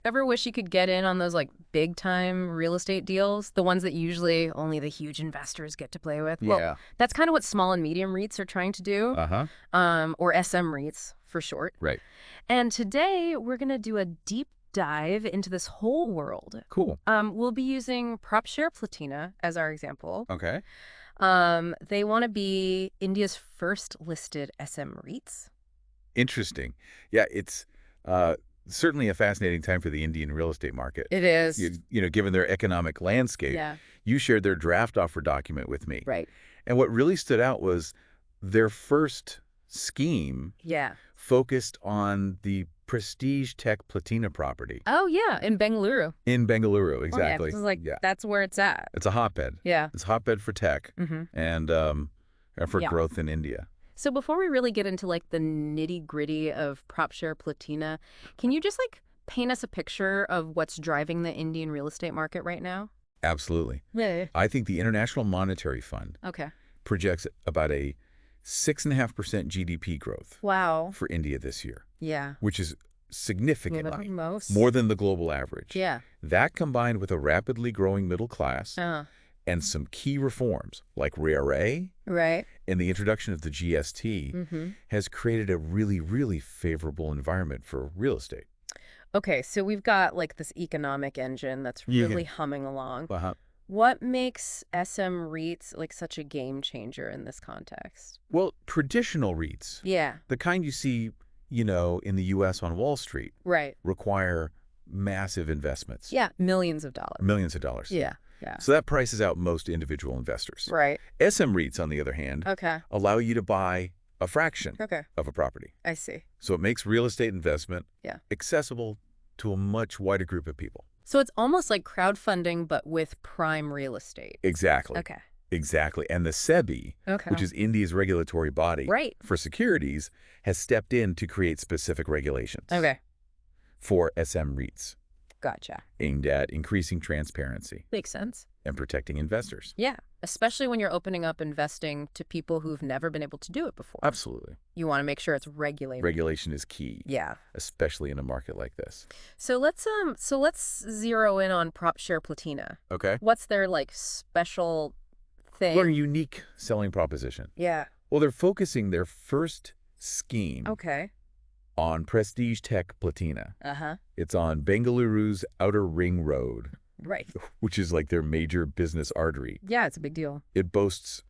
Ever wish you could get in on those like big time real estate deals? The ones that usually only the huge investors get to play with? Well, Yeah. that's kind of what small and medium REITs are trying to do, Uh-huh. or SM REITs for short. Right. And today we're going to do a deep dive into this whole world. Cool. We'll be using PropShare Platina as our example. Okay. They want to be India's first listed SM REITs. Interesting. Yeah, it's certainly a fascinating time for the Indian real estate market. It is. Given their economic landscape. Yeah. You shared their draft offer document with me. Right. And what really stood out was their first scheme Yeah. focused on the Prestige Tech Platina property. Oh, yeah, in Bengaluru. In Bengaluru, exactly. Oh, yeah, that's where it's at. It's a hotbed. Yeah. It's a hotbed for tech and for growth in India. So before we really get into like the nitty-gritty of PropShare Platina, can you just like paint us a picture of what's driving the Indian real estate market right now? Absolutely. Yeah. I think the International Monetary Fund projects about a 6.5% GDP growth for India this year. Yeah. Which is significant, more than the global average. Yeah. That combined with a rapidly growing middle class and some key reforms like RHP and the introduction of the GST has created a really, really favorable environment for real estate. Okay, so we've got like this economic engine that's really humming along. What makes SM REITs like such a game changer in this context? Well, traditional REITs, the kind you see, in the U.S. on Wall Street, require massive investments. Yeah, millions of dollars. Millions of dollars. Yeah. So that prices out most individual investors. Right. SM REITs, on the other hand, allow you to buy a fraction of a property. I see. So it makes real estate investment accessible to a much wider group of people. So it's almost like crowdfunding, but with prime real estate. Exactly. Okay. Exactly. And the SEBI, which is India's regulatory body for securities, has stepped in to create specific regulations for SM REITs. Gotcha. Aimed at increasing transparency. Makes sense. And protecting investors. Yeah, especially when you're opening up investing to people who've never been able to do it before. Absolutely. You want to make sure it's regulated. Regulation is key. Yeah. Especially in a market like this. So let's zero in on PropShare Platina. Okay. What's their like special thing? What a unique selling proposition. Yeah. Well, they're focusing their first scheme on Prestige Tech Platina. It's on Bengaluru's Outer Ring Road. Right. Which is like their major business artery. Yeah, it's a big deal. It boasts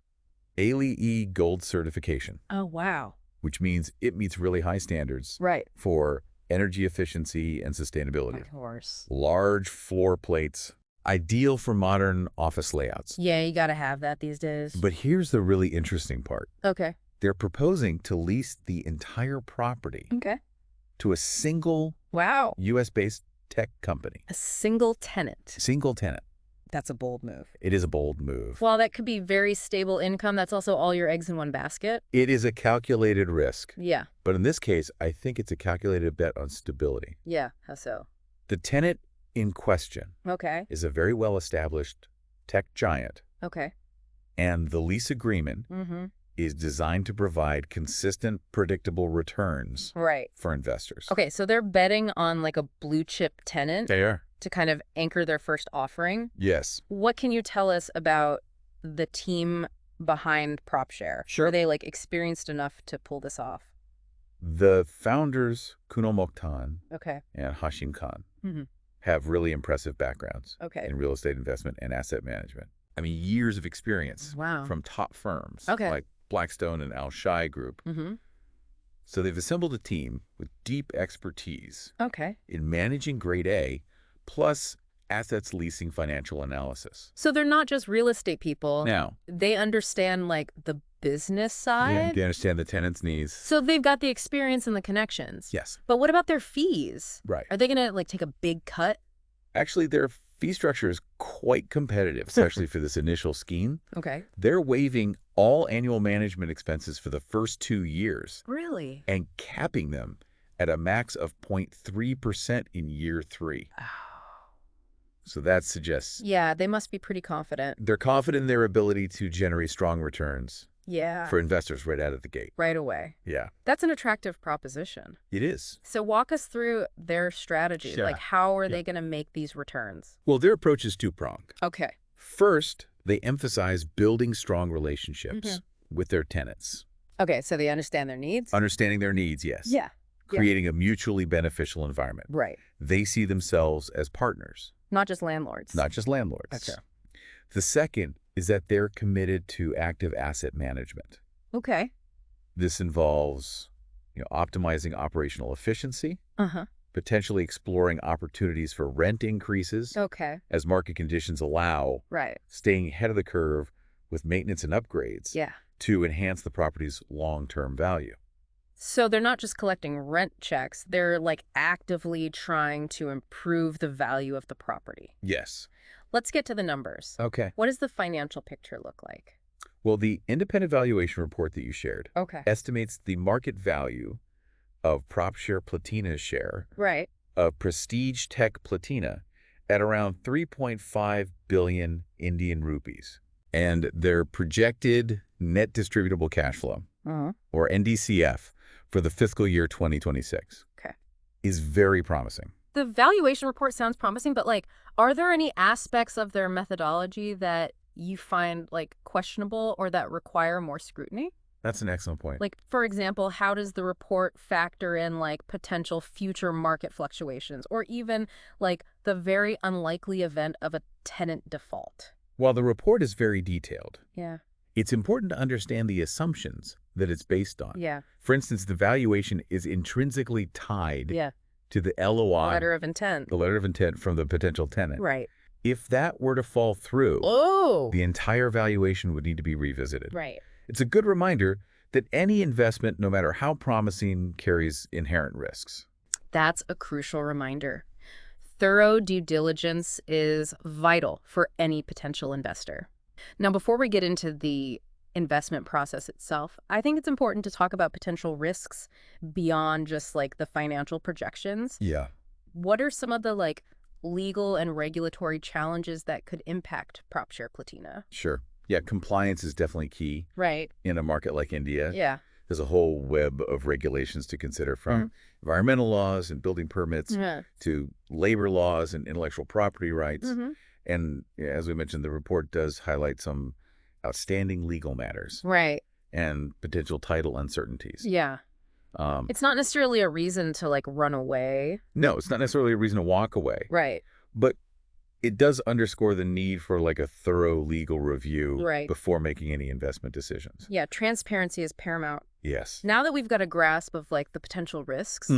ALE Gold certification. Oh, wow. Which means it meets really high standards for energy efficiency and sustainability. Of course. Large floor plates, ideal for modern office layouts. Yeah, you got to have that these days. But here's the really interesting part. Okay. They're proposing to lease the entire property to a single U.S.-based tech company. A single tenant. Single tenant. That's a bold move. It is a bold move. While that could be very stable income, that's also all your eggs in one basket. It is a calculated risk. Yeah. But in this case, I think it's a calculated bet on stability. Yeah, how so? The tenant in question is a very well-established tech giant. And the lease agreement is designed to provide consistent, predictable returns for investors. Okay, so they're betting on like a blue chip tenant. They are. To kind of anchor their first offering. Yes. What can you tell us about the team behind PropShare? Sure. Are they like experienced enough to pull this off? The founders, Kunal Mokhtan and Hashim Khan, have really impressive backgrounds in real estate investment and asset management. I mean, years of experience from top firms like Blackstone and Al Shai Group. So they've assembled a team with deep expertise in managing grade A plus assets leasing financial analysis. So they're not just real estate people. Now, they understand like the business side. Yeah, they understand the tenant's needs. So they've got the experience and the connections. Yes. But what about their fees? Right. Are they going to like take a big cut? Actually, their fee structure is quite competitive, especially for this initial scheme. They're waiving all annual management expenses for the first 2 years. Really? And capping them at a max of 0.3% in year 3. So that suggests... Yeah, they must be pretty confident. They're confident in their ability to generate strong returns for investors right out of the gate. Right away. Yeah. That's an attractive proposition. It is. So walk us through their strategy. Sure. Like, how are they going to make these returns? Well, their approach is two-pronged. Okay. First, they emphasize building strong relationships with their tenants. Okay, so they understand their needs? Understanding their needs, yes. Yeah. Creating a mutually beneficial environment. Right. They see themselves as partners. Not just landlords. Not just landlords. Okay. The second is that they're committed to active asset management. Okay. This involves, optimizing operational efficiency, potentially exploring opportunities for rent increases as market conditions allow, staying ahead of the curve with maintenance and upgrades to enhance the property's long-term value. So they're not just collecting rent checks, they're like actively trying to improve the value of the property. Yes. Let's get to the numbers. Okay. What does the financial picture look like? Well, the independent valuation report that you shared estimates the market value of PropShare Platina's share of Prestige Tech Platina at around 3.5 billion Indian rupees. And their projected net distributable cash flow, or NDCF, for the fiscal year 2026 is very promising. The valuation report sounds promising, but are there any aspects of their methodology that you find questionable or that require more scrutiny? That's an excellent point. For example, how does the report factor in potential future market fluctuations or even the very unlikely event of a tenant default? While the report is very detailed, it's important to understand the assumptions that it's based on. For instance, the valuation is intrinsically tied to the LOI, letter of intent. The letter of intent from the potential tenant. Right. If that were to fall through, the entire valuation would need to be revisited. Right. It's a good reminder that any investment, no matter how promising, carries inherent risks. That's a crucial reminder. Thorough due diligence is vital for any potential investor. Now, before we get into the investment process itself, I think it's important to talk about potential risks beyond just the financial projections. Yeah. What are some of the legal and regulatory challenges that could impact PropShare Platina? Sure. Yeah, compliance is definitely key. Right. In a market like India. Yeah. There's a whole web of regulations to consider, from environmental laws and building permits to labor laws and intellectual property rights. And as we mentioned, the report does highlight some outstanding legal matters. Right. And potential title uncertainties. Yeah. It's not necessarily a reason to run away. No, it's not necessarily a reason to walk away. Right. But it does underscore the need for a thorough legal review before making any investment decisions. Yeah, transparency is paramount. Yes. Now that we've got a grasp of the potential risks,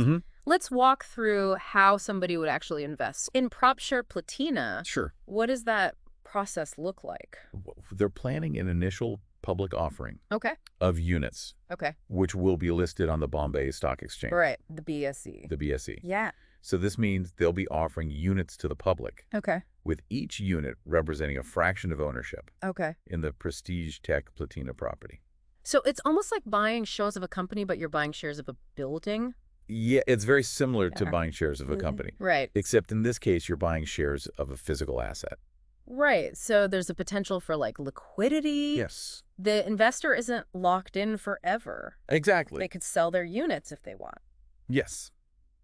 let's walk through how somebody would actually invest. In PropShare Platina, what does that process look like? They're planning an initial public offering of units, which will be listed on the Bombay Stock Exchange. Right, the BSE. The BSE. Yeah. So this means they'll be offering units to the public. With each unit representing a fraction of ownership. In the Prestige Tech Platina property. So it's almost like buying shares of a company, but you're buying shares of a building? Yeah, it's very similar to buying shares of a company. Right. Except in this case, you're buying shares of a physical asset. Right. So there's a potential for liquidity. Yes. The investor isn't locked in forever. Exactly. They could sell their units if they want. Yes.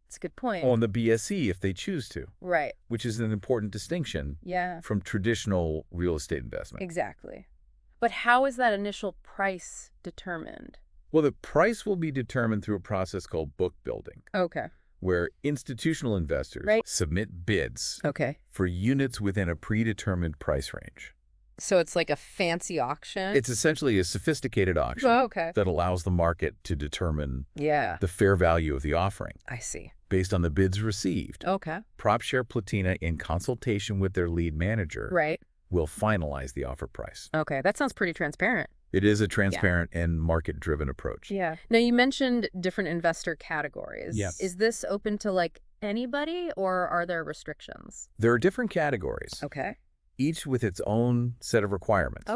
That's a good point. On the BSE if they choose to. Right. Which is an important distinction from traditional real estate investment. Exactly. But how is that initial price determined? Well, the price will be determined through a process called book building. Where institutional investors submit bids for units within a predetermined price range. So it's like a fancy auction? It's essentially a sophisticated auction that allows the market to determine the fair value of the offering. I see. Based on the bids received. PropShare Platina, in consultation with their lead manager, will finalize the offer price. That sounds pretty transparent. It is a transparent and market-driven approach. Yeah. Now, you mentioned different investor categories. Yes. Is this open to anybody, or are there restrictions? There are different categories. Each with its own set of requirements.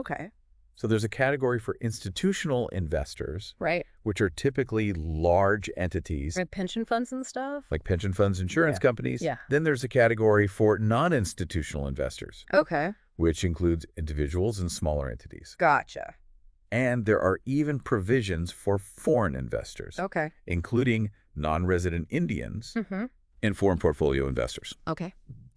So there's a category for institutional investors, which are typically large entities. Like pension funds and stuff? Like pension funds, insurance companies. Then there's a category for non-institutional investors. Which includes individuals and smaller entities. Gotcha. And there are even provisions for foreign investors, including non-resident Indians and foreign portfolio investors.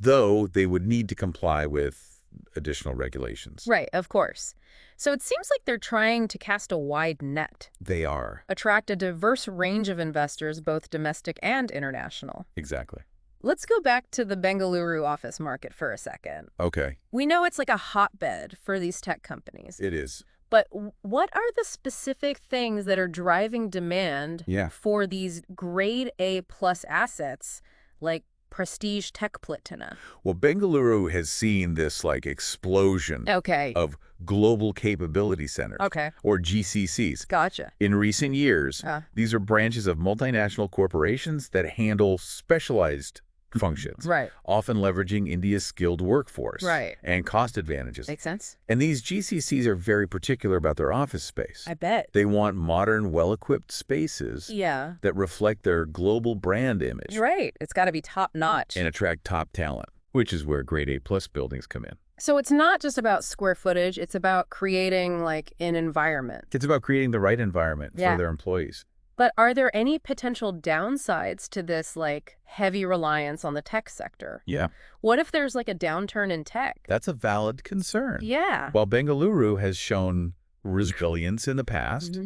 Though they would need to comply with additional regulations. Right, of course. So it seems like they're trying to cast a wide net. They are. Attract a diverse range of investors, both domestic and international. Exactly. Let's go back to the Bengaluru office market for a second. Okay. We know it's like a hotbed for these tech companies. It is. But what are the specific things that are driving demand for these grade A+ assets like prestige tech platina? Well, Bengaluru has seen this explosion of global capability centers, or GCCs. Gotcha. In recent years, these are branches of multinational corporations that handle specialized functions, often leveraging India's skilled workforce and cost advantages. Makes sense. And these GCCs are very particular about their office space. I bet. They want modern, well-equipped spaces that reflect their global brand image. Right. It's got to be top-notch. And attract top talent, which is where grade A+ buildings come in. So it's not just about square footage. It's about creating an environment. It's about creating the right environment for their employees. But are there any potential downsides to this, heavy reliance on the tech sector? Yeah. What if there's, a downturn in tech? That's a valid concern. Yeah. While Bengaluru has shown resilience in the past,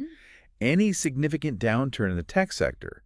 any significant downturn in the tech sector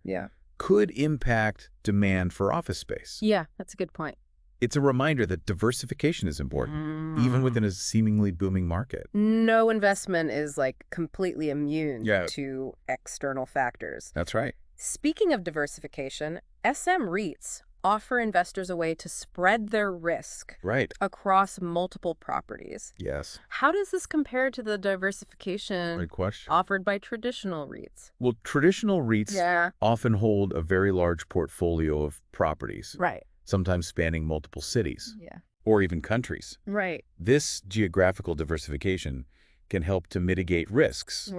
could impact demand for office space. Yeah, that's a good point. It's a reminder that diversification is important, even within a seemingly booming market. No investment is completely immune to external factors. That's right. Speaking of diversification, SM REITs offer investors a way to spread their risk across multiple properties. Yes. How does this compare to the diversification offered by traditional REITs? Well, traditional REITs often hold a very large portfolio of properties. Right. Sometimes spanning multiple cities or even countries. Right. This geographical diversification can help to mitigate risks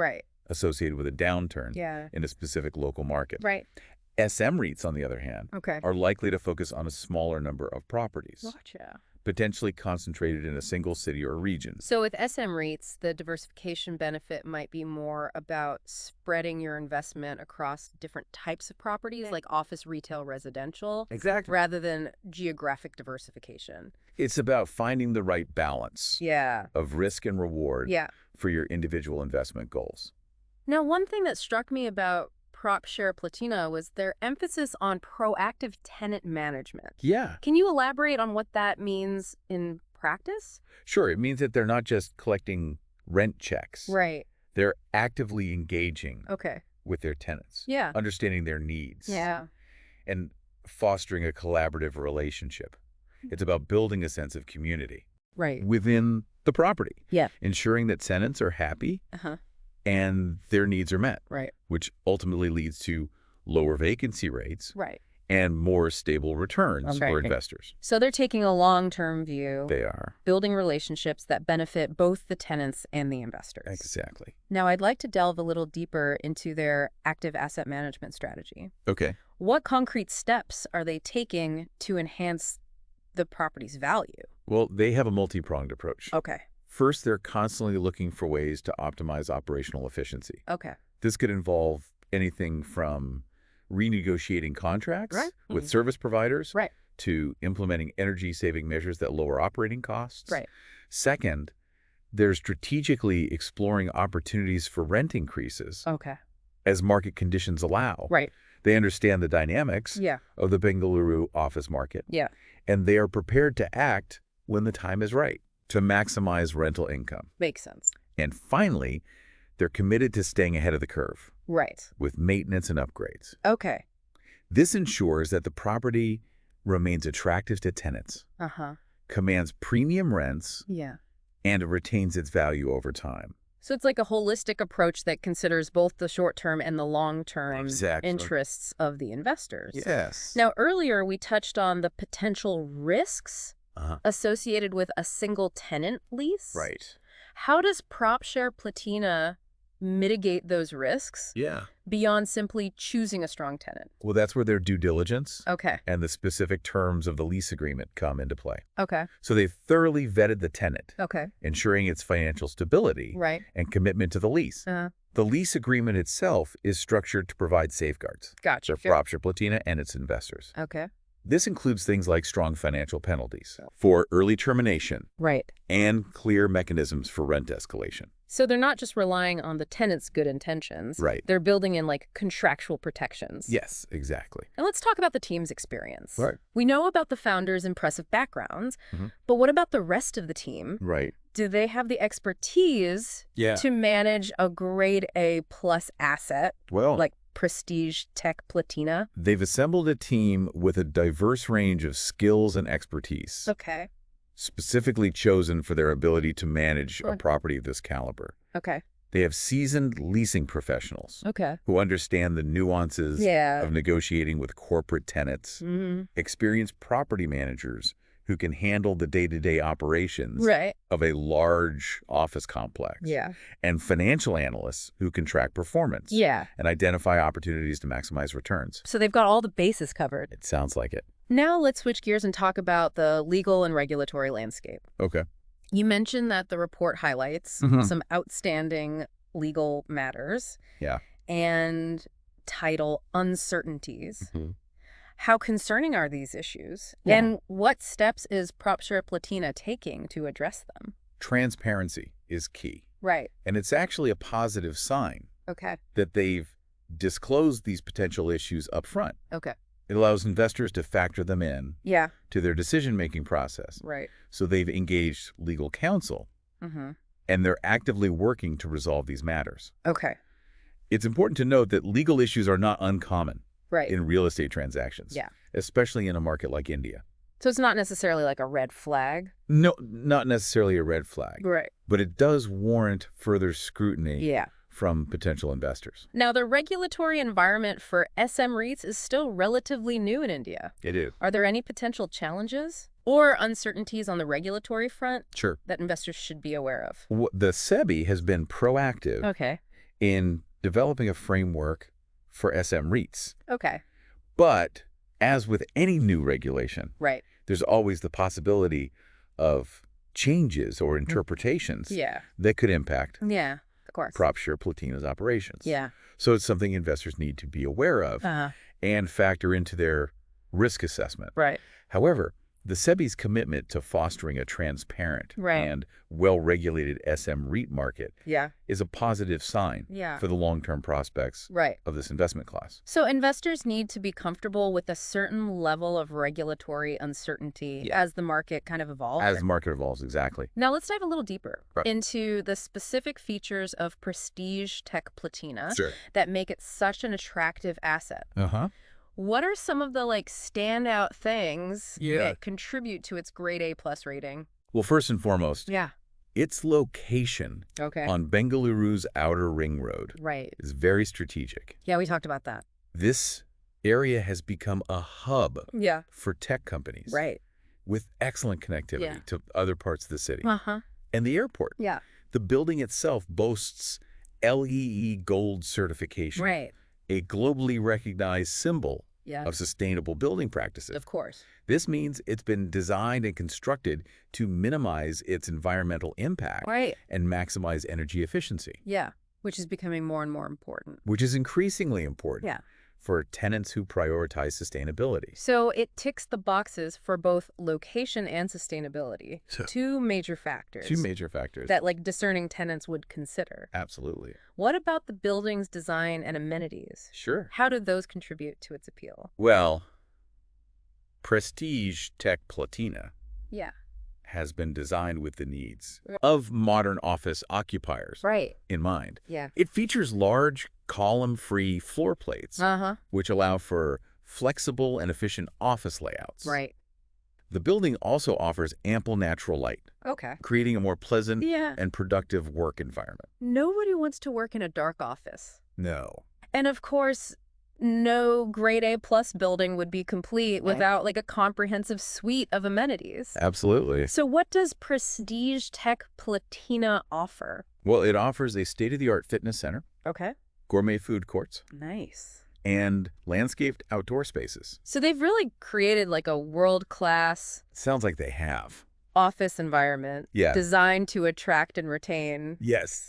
associated with a downturn in a specific local market. Right. SM REITs, on the other hand, are likely to focus on a smaller number of properties. Gotcha. Potentially concentrated in a single city or region. So with SM REITs, the diversification benefit might be more about spreading your investment across different types of properties, like office, retail, residential. Exactly. Rather than geographic diversification. It's about finding the right balance of risk and reward for your individual investment goals. Now, one thing that struck me about PropShare Platina was their emphasis on proactive tenant management. Yeah. Can you elaborate on what that means in practice? Sure. It means that they're not just collecting rent checks. Right. They're actively engaging with their tenants. Yeah. Understanding their needs. Yeah. And fostering a collaborative relationship. It's about building a sense of community. Right. Within the property. Yeah. Ensuring that tenants are happy. And their needs are met, which ultimately leads to lower vacancy rates and more stable returns for investors. So they're taking a long-term view. They are. Building relationships that benefit both the tenants and the investors. Exactly. Now, I'd like to delve a little deeper into their active asset management strategy. Okay. What concrete steps are they taking to enhance the property's value? Well, they have a multi-pronged approach. Okay. First, they're constantly looking for ways to optimize operational efficiency. Okay. This could involve anything from renegotiating contracts with service providers to implementing energy-saving measures that lower operating costs. Second, they're strategically exploring opportunities for rent increases as market conditions allow. They understand the dynamics of the Bengaluru office market. And they are prepared to act when the time is right to maximize rental income. Makes sense. And finally, they're committed to staying ahead of the curve. With maintenance and upgrades. Okay. This ensures that the property remains attractive to tenants, commands premium rents, and it retains its value over time. So it's like a holistic approach that considers both the short-term and the long-term interests of the investors. Yes. Now, earlier we touched on the potential risks associated with a single tenant lease. Right. How does PropShare Platina mitigate those risks beyond simply choosing a strong tenant? Well, that's where their due diligence and the specific terms of the lease agreement come into play. Okay. So they've thoroughly vetted the tenant, Okay. ensuring its financial stability and commitment to the lease. The lease agreement itself is structured to provide safeguards Gotcha. for PropShare Platina and its investors. Okay. This includes things like strong financial penalties for early termination and clear mechanisms for rent escalation. So they're not just relying on the tenant's good intentions. They're building in like contractual protections. Yes, exactly. And let's talk about the team's experience. Right. We know about the founders' impressive backgrounds, but what about the rest of the team? Right. Do they have the expertise to manage a grade A+ asset like Prestige Tech Platina? They've assembled a team with a diverse range of skills and expertise. Okay. Specifically chosen for their ability to manage a property of this caliber. Okay. They have seasoned leasing professionals Okay. who understand the nuances of negotiating with corporate tenants, experienced property managers who can handle the day-to-day operations of a large office complex, and financial analysts who can track performance and identify opportunities to maximize returns. So they've got all the bases covered. It sounds like it. Now let's switch gears and talk about the legal and regulatory landscape. Okay. You mentioned that the report highlights some outstanding legal matters and title uncertainties. How concerning are these issues? And what steps is PropShare Platina taking to address them? Transparency is key. Right. And it's actually a positive sign Okay. that they've disclosed these potential issues up front. Okay. It allows investors to factor them in to their decision-making process. Right. So they've engaged legal counsel, and they're actively working to resolve these matters. Okay. It's important to note that legal issues are not uncommon in real estate transactions, especially in a market like India. So it's not necessarily like a red flag? No, not necessarily a red flag. Right. But it does warrant further scrutiny from potential investors. Now, the regulatory environment for SM REITs is still relatively new in India. It is. Are there any potential challenges or uncertainties on the regulatory front that investors should be aware of? The SEBI has been proactive in developing a framework for SM REITs. Okay. But as with any new regulation, there's always the possibility of changes or interpretations that could impact of course. PropShare Platina's operations. Yeah. So it's something investors need to be aware of and factor into their risk assessment. Right. However, the SEBI's commitment to fostering a transparent and well-regulated SM REIT market is a positive sign for the long-term prospects of this investment class. So investors need to be comfortable with a certain level of regulatory uncertainty as the market kind of evolves? As the market evolves, exactly. Now let's dive a little deeper into the specific features of Prestige Tech Platina that make it such an attractive asset. What are some of the standout things that contribute to its grade A+ rating? Well, first and foremost, its location on Bengaluru's outer ring road is very strategic. Yeah, we talked about that. This area has become a hub for tech companies with excellent connectivity to other parts of the city. And the airport. The building itself boasts LEE Gold certification. A globally recognized symbol of sustainable building practices. Of course. This means it's been designed and constructed to minimize its environmental impact and maximize energy efficiency. Yeah, which is becoming more and more important. Which is increasingly important for tenants who prioritize sustainability. So it ticks the boxes for both location and sustainability. Two major factors. Two major factors. That discerning tenants would consider. Absolutely. What about the building's design and amenities? Sure. How do those contribute to its appeal? Well, Prestige Tech Platina Yeah. has been designed with the needs of modern office occupiers in mind. Yeah. It features large column-free floor plates, which allow for flexible and efficient office layouts. Right. The building also offers ample natural light, Okay. creating a more pleasant and productive work environment. Nobody wants to work in a dark office. No. And of course, no grade A+ building would be complete without a comprehensive suite of amenities. Absolutely. So what does Prestige Tech Platina offer? Well, it offers a state-of-the-art fitness center, Okay. gourmet food courts, Nice. and landscaped outdoor spaces. So they've really created like a world-class Sounds like they have. office environment designed to attract and retain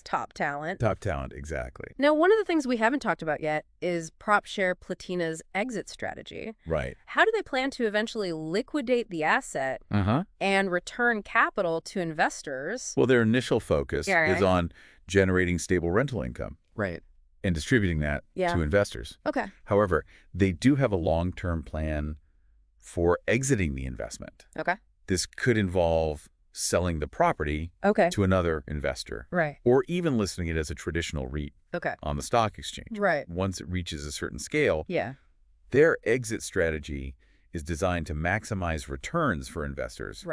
top talent. Top talent, exactly. Now, one of the things we haven't talked about yet is PropShare Platina's exit strategy. Right. How do they plan to eventually liquidate the asset and return capital to investors? Well, their initial focus is on generating stable rental income. Right. And distributing that to investors. Okay. However, they do have a long-term plan for exiting the investment. Okay. This could involve selling the property to another investor. Right. Or even listing it as a traditional REIT on the stock exchange. Right. Once it reaches a certain scale, Yeah. their exit strategy is designed to maximize returns for investors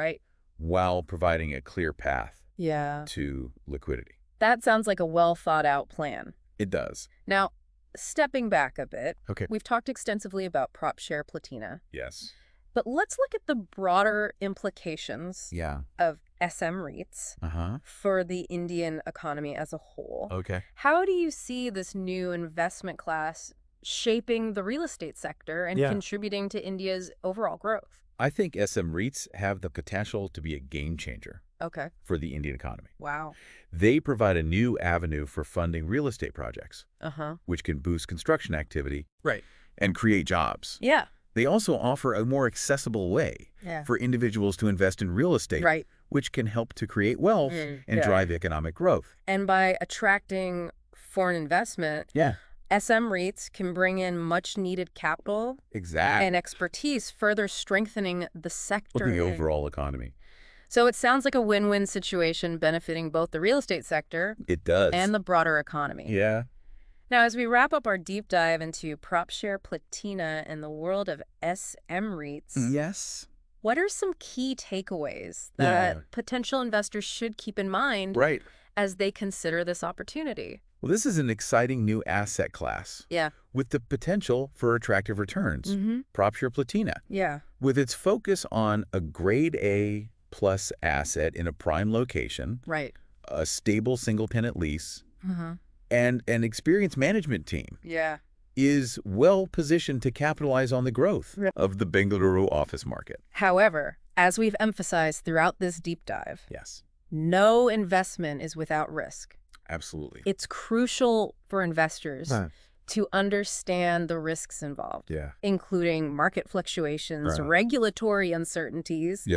while providing a clear path to liquidity. That sounds like a well-thought-out plan. It does. Now, stepping back a bit, Okay. we've talked extensively about PropShare Platina. Yes. But let's look at the broader implications Yeah. of SM REITs for the Indian economy as a whole. Okay. How do you see this new investment class shaping the real estate sector and contributing to India's overall growth? I think SM REITs have the potential to be a game changer for the Indian economy. Wow. They provide a new avenue for funding real estate projects, which can boost construction activity and create jobs. Yeah. They also offer a more accessible way for individuals to invest in real estate, which can help to create wealth and drive economic growth. And by attracting foreign investment, SM REITs can bring in much-needed capital and expertise, further strengthening the sector. The overall economy. So it sounds like a win-win situation benefiting both the real estate sector and the broader economy. Yeah. Now, as we wrap up our deep dive into PropShare Platina and the world of SM REITs, what are some key takeaways that potential investors should keep in mind as they consider this opportunity? Well, this is an exciting new asset class with the potential for attractive returns. PropShare Platina, with its focus on a grade A plus asset in a prime location, a stable single-tenant lease, and an experienced management team is well positioned to capitalize on the growth of the Bengaluru office market. However, as we've emphasized throughout this deep dive, no investment is without risk. Absolutely. It's crucial for investors to understand the risks involved, including market fluctuations, regulatory uncertainties,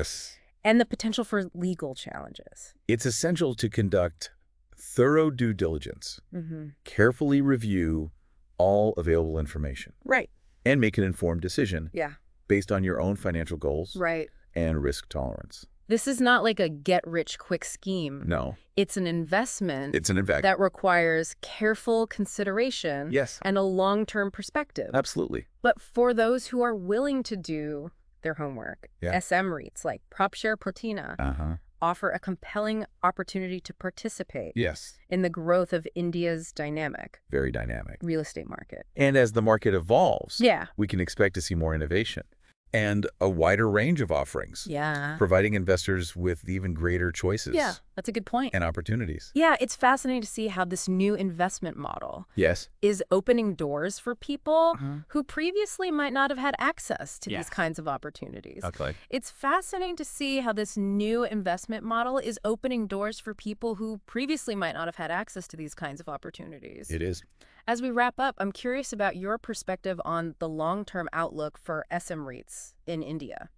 and the potential for legal challenges. It's essential to conduct thorough due diligence, carefully review all available information, and make an informed decision based on your own financial goals and risk tolerance. This is not like a get-rich-quick scheme. No. It's an investment that requires careful consideration and a long-term perspective. Absolutely. But for those who are willing to do their homework, SM REITs like PropShare Platina offer a compelling opportunity to participate in the growth of India's very dynamic real estate market. And as the market evolves, we can expect to see more innovation and a wider range of offerings, providing investors with even greater choices. Yeah, that's a good point. And opportunities. Yeah, it's fascinating to see how this new investment model is opening doors for people who previously might not have had access to these kinds of opportunities. It's fascinating to see how this new investment model is opening doors for people who previously might not have had access to these kinds of opportunities. It is. As we wrap up, I'm curious about your perspective on the long-term outlook for SM REITs in India.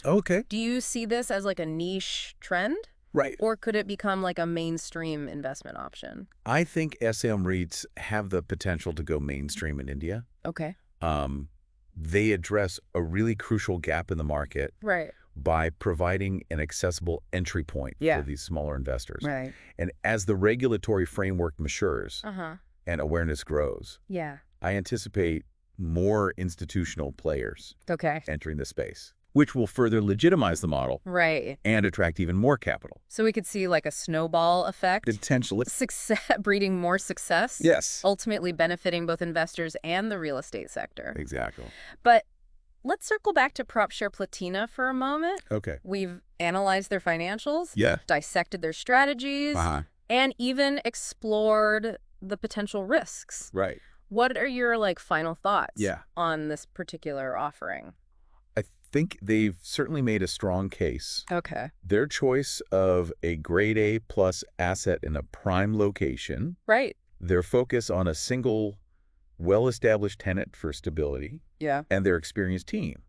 Okay. Do you see this as like a niche trend? Right. Or could it become like a mainstream investment option? I think SM REITs have the potential to go mainstream in India. Okay. They address a really crucial gap in the market by providing an accessible entry point for these smaller investors. And as the regulatory framework matures, and awareness grows, I anticipate more institutional players entering the space, which will further legitimize the model and attract even more capital. So we could see like a snowball effect? Potentially. Success, breeding more success? Yes. Ultimately benefiting both investors and the real estate sector. Exactly. But let's circle back to PropShare Platina for a moment. Okay. We've analyzed their financials, Yeah. dissected their strategies, And even explored the potential risks. Right. What are your final thoughts Yeah. on this particular offering? I think they've certainly made a strong case. Okay. Their choice of a grade A plus asset in a prime location. Right. Their focus on a single well-established tenant for stability. Yeah. And their experienced team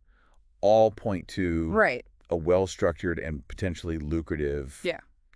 all point to right. a well-structured and potentially lucrative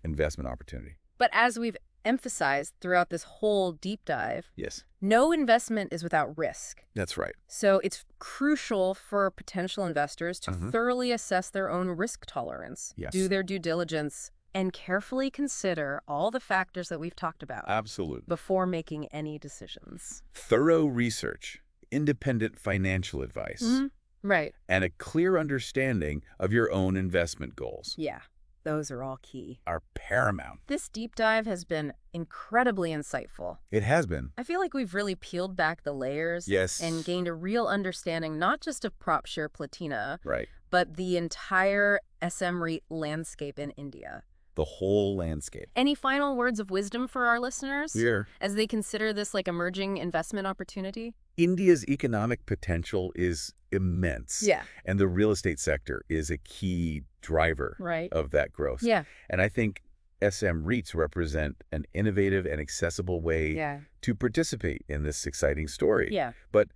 investment opportunity. But as we've emphasized throughout this whole deep dive, Yes. no investment is without risk. That's right. So it's crucial for potential investors to thoroughly assess their own risk tolerance, do their due diligence, and carefully consider all the factors that we've talked about. Absolutely. Before making any decisions. Thorough research, independent financial advice, right. and a clear understanding of your own investment goals. Yeah. Those are all key. Are paramount. This deep dive has been incredibly insightful. It has been. I feel like we've really peeled back the layers and gained a real understanding not just of PropShare Platina, but the entire SM REIT landscape in India. The whole landscape. Any final words of wisdom for our listeners as they consider this emerging investment opportunity? India's economic potential is immense. Yeah. And the real estate sector is a key driver of that growth. Yeah. And I think SM REITs represent an innovative and accessible way to participate in this exciting story. Yeah. But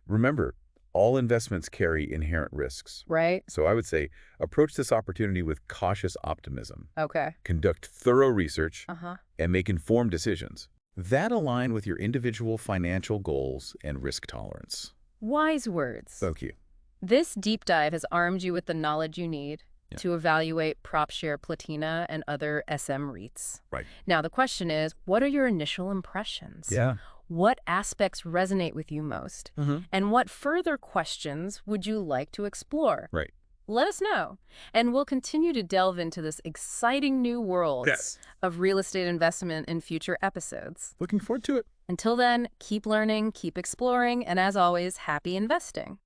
remember, all investments carry inherent risks. Right. So I would say approach this opportunity with cautious optimism. Okay. Conduct thorough research and make informed decisions that align with your individual financial goals and risk tolerance. Wise words. Thank you. This deep dive has armed you with the knowledge you need to evaluate PropShare Platina and other SM REITs. Right. Now, the question is, what are your initial impressions? Yeah. What aspects resonate with you most? And what further questions would you like to explore? Right. Let us know. And we'll continue to delve into this exciting new world of real estate investment in future episodes. Looking forward to it. Until then, keep learning, keep exploring, and as always, happy investing.